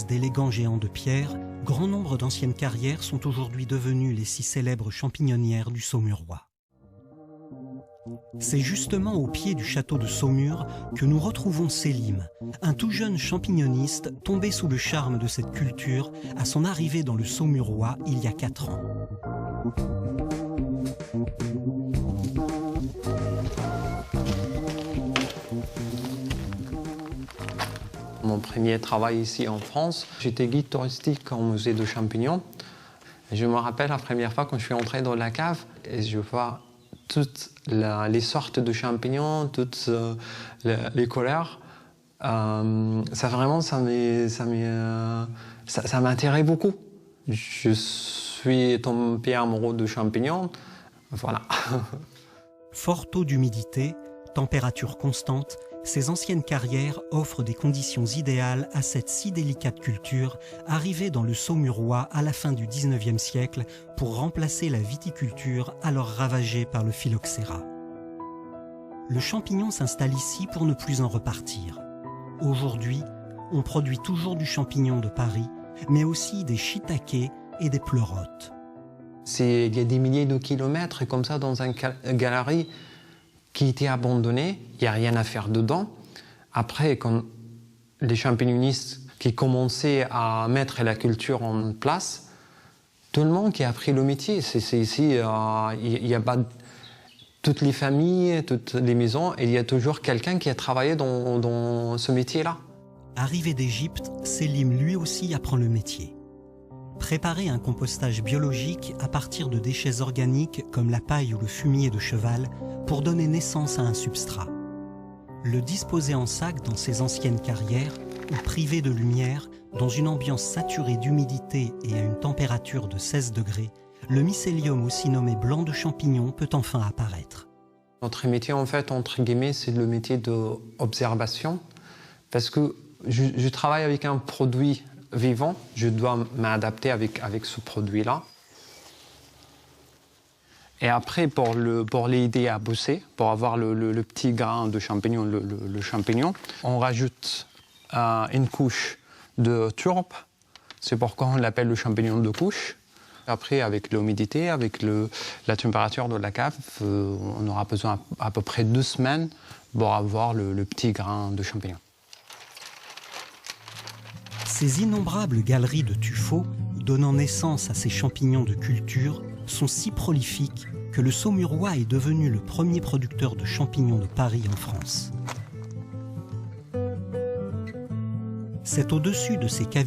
place d'élégants géants de pierre, grand nombre d'anciennes carrières sont aujourd'hui devenues les si célèbres champignonnières du Saumurois. C'est justement au pied du château de Saumur que nous retrouvons Selim, un tout jeune champignonniste tombé sous le charme de cette culture à son arrivée dans le Saumurois il y a 4 ans. Mon premier travail ici en France, j'étais guide touristique au musée de champignons. Je me rappelle la première fois quand je suis entré dans la cave et je vois toutes les sortes de champignons, toutes les couleurs. Ça m'intéresse beaucoup. Je suis tombé amoureux de champignons. Voilà. Fort taux d'humidité, température constante, ces anciennes carrières offrent des conditions idéales à cette si délicate culture arrivée dans le Saumurois à la fin du XIXe siècle pour remplacer la viticulture alors ravagée par le phylloxéra. Le champignon s'installe ici pour ne plus en repartir. Aujourd'hui, on produit toujours du champignon de Paris, mais aussi des shiitakes et des pleurotes. Il y a des milliers de kilomètres comme ça dans une galerie qui était abandonnée, il n'y a rien à faire dedans. Après, quand les champignonnistes qui commençaient à mettre la culture en place, tout le monde qui a appris le métier. Ici, il y a pas toutes les familles, toutes les maisons, et il y a toujours quelqu'un qui a travaillé dans ce métier-là. Arrivé d'Égypte, Selim lui aussi apprend le métier. Préparer un compostage biologique à partir de déchets organiques comme la paille ou le fumier de cheval pour donner naissance à un substrat. Le disposer en sac dans ces anciennes carrières ou privé de lumière, dans une ambiance saturée d'humidité et à une température de 16 degrés, le mycélium aussi nommé blanc de champignon peut enfin apparaître. Notre métier, en fait, entre guillemets, c'est le métier d'observation parce que je travaille avec un produit vivant, je dois m'adapter avec ce produit-là. Et après, pour l'aider à pousser, pour avoir le petit grain de champignon, le champignon, on rajoute une couche de tourbe. C'est pourquoi on l'appelle le champignon de couche. Après, avec l'humidité, avec la température de la cave, on aura besoin à peu près 2 semaines pour avoir le petit grain de champignon. Ces innombrables galeries de tuffeau, donnant naissance à ces champignons de culture, sont si prolifiques que le Saumurois est devenu le premier producteur de champignons de Paris en France. C'est au-dessus de ces cavités